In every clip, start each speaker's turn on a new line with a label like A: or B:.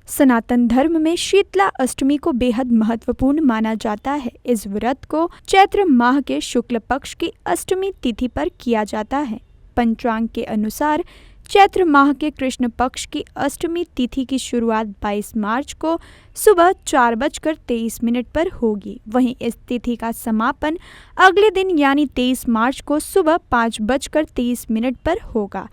A: सनातन धर्म में शीतला अष्टमी को बेहद महत्वपूर्ण माना जाता है। इस व्रत को चैत्र माह के शुक्ल पक्ष की अष्टमी तिथि पर किया जाता है। पंचांग के अनुसार चैत्र माह के कृष्ण पक्ष की अष्टमी तिथि की शुरुआत 22 मार्च को सुबह 4:23 पर होगी। वहीं इस तिथि का समापन अगले दिन यानी 23 मार्च को सुबह 5:23 पर होगा।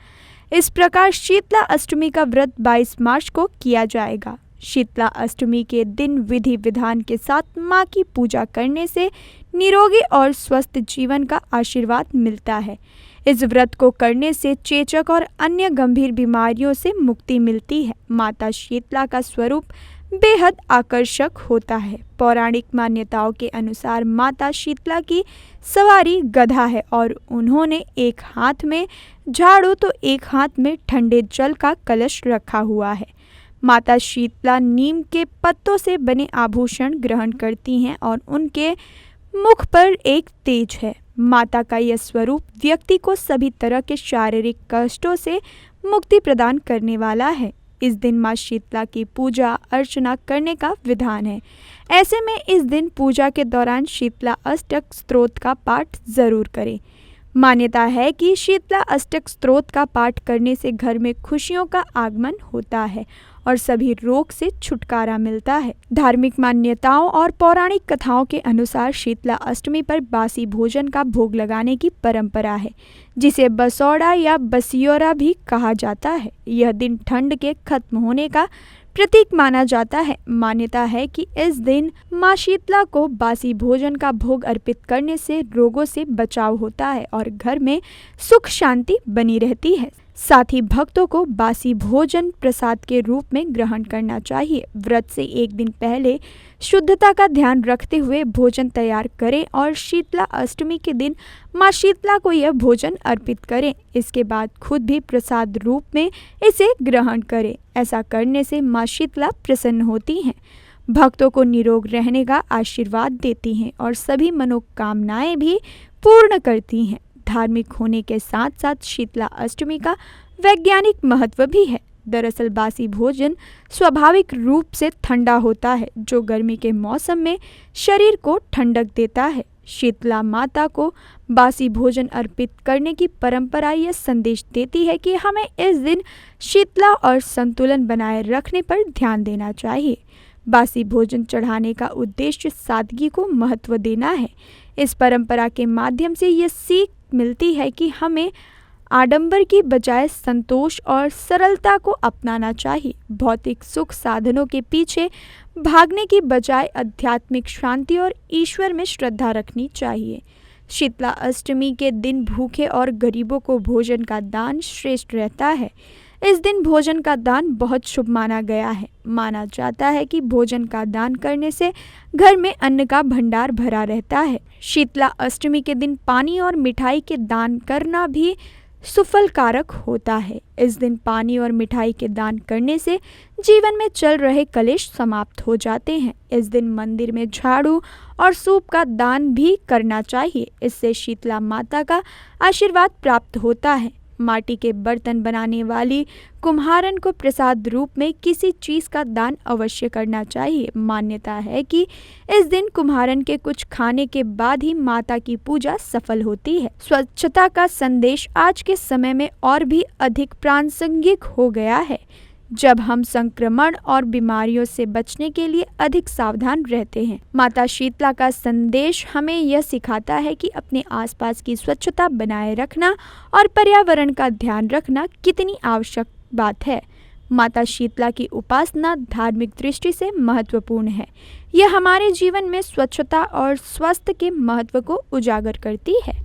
A: इस प्रकार शीतला अष्टमी का व्रत 22 मार्च को किया जाएगा। शीतला अष्टमी के दिन विधि विधान के साथ मां की पूजा करने से निरोगी और स्वस्थ जीवन का आशीर्वाद मिलता है। इस व्रत को करने से चेचक और अन्य गंभीर बीमारियों से मुक्ति मिलती है। माता शीतला का स्वरूप बेहद आकर्षक होता है। पौराणिक मान्यताओं के अनुसार माता शीतला की सवारी गधा है और उन्होंने एक हाथ में झाड़ू तो एक हाथ में ठंडे जल का कलश रखा हुआ है। माता शीतला नीम के पत्तों से बने आभूषण ग्रहण करती हैं और उनके मुख पर एक तेज है। माता का यह स्वरूप व्यक्ति को सभी तरह के शारीरिक कष्टों से मुक्ति प्रदान करने वाला है। इस दिन मां शीतला की पूजा अर्चना करने का विधान है। ऐसे में इस दिन पूजा के दौरान शीतला अष्टक स्तोत्र का पाठ जरूर करें। मान्यता है कि शीतला अष्टक स्तोत्र का पाठ करने से घर में खुशियों का आगमन होता है और सभी रोग से छुटकारा मिलता है। धार्मिक मान्यताओं और पौराणिक कथाओं के अनुसार शीतला अष्टमी पर बासी भोजन का भोग लगाने की परंपरा है, जिसे बसौड़ा या बसियोरा भी कहा जाता है। यह दिन ठंड के खत्म होने का प्रतीक माना जाता है। मान्यता है कि इस दिन मां शीतला को बासी भोजन का भोग अर्पित करने से रोगों से बचाव होता है और घर में सुख शांति बनी रहती है। साथ ही भक्तों को बासी भोजन प्रसाद के रूप में ग्रहण करना चाहिए। व्रत से एक दिन पहले शुद्धता का ध्यान रखते हुए भोजन तैयार करें और शीतला अष्टमी के दिन मां शीतला को यह भोजन अर्पित करें। इसके बाद खुद भी प्रसाद रूप में इसे ग्रहण करें। ऐसा करने से मां शीतला प्रसन्न होती हैं, भक्तों को निरोग रहने का आशीर्वाद देती हैं और सभी मनोकामनाएं भी पूर्ण करती हैं। धार्मिक होने के साथ साथ शीतला अष्टमी का वैज्ञानिक महत्व भी है। दरअसल बासी भोजन स्वाभाविक रूप से ठंडा होता है, जो गर्मी के मौसम में शरीर को ठंडक देता है। शीतला माता को बासी भोजन अर्पित करने की परंपरा यह संदेश देती है कि हमें इस दिन शीतला और संतुलन बनाए रखने पर ध्यान देना चाहिए। बासी भोजन चढ़ाने का उद्देश्य सादगी को महत्व देना है। इस परंपरा के माध्यम से ये सीख मिलती है कि हमें आडंबर की बजाय संतोष और सरलता को अपनाना चाहिए। भौतिक सुख साधनों के पीछे भागने की बजाय आध्यात्मिक शांति और ईश्वर में श्रद्धा रखनी चाहिए। शीतला अष्टमी के दिन भूखे और गरीबों को भोजन का दान श्रेष्ठ रहता है। इस दिन भोजन का दान बहुत शुभ माना गया है। माना जाता है कि भोजन का दान करने से घर में अन्न का भंडार भरा रहता है। शीतला अष्टमी के दिन पानी और मिठाई के दान करना भी सुफलकारक होता है। इस दिन पानी और मिठाई के दान करने से जीवन में चल रहे कलेश समाप्त हो जाते हैं। इस दिन मंदिर में झाड़ू और सूप का दान भी करना चाहिए। इससे शीतला माता का आशीर्वाद प्राप्त होता है। माटी के बर्तन बनाने वाली कुम्हारन को प्रसाद रूप में किसी चीज का दान अवश्य करना चाहिए। मान्यता है कि इस दिन कुम्हारन के कुछ खाने के बाद ही माता की पूजा सफल होती है। स्वच्छता का संदेश आज के समय में और भी अधिक प्रासंगिक हो गया है, जब हम संक्रमण और बीमारियों से बचने के लिए अधिक सावधान रहते हैं। माता शीतला का संदेश हमें यह सिखाता है कि अपने आसपास की स्वच्छता बनाए रखना और पर्यावरण का ध्यान रखना कितनी आवश्यक बात है। माता शीतला की उपासना धार्मिक दृष्टि से महत्वपूर्ण है। यह हमारे जीवन में स्वच्छता और स्वास्थ्य के महत्व को उजागर करती है।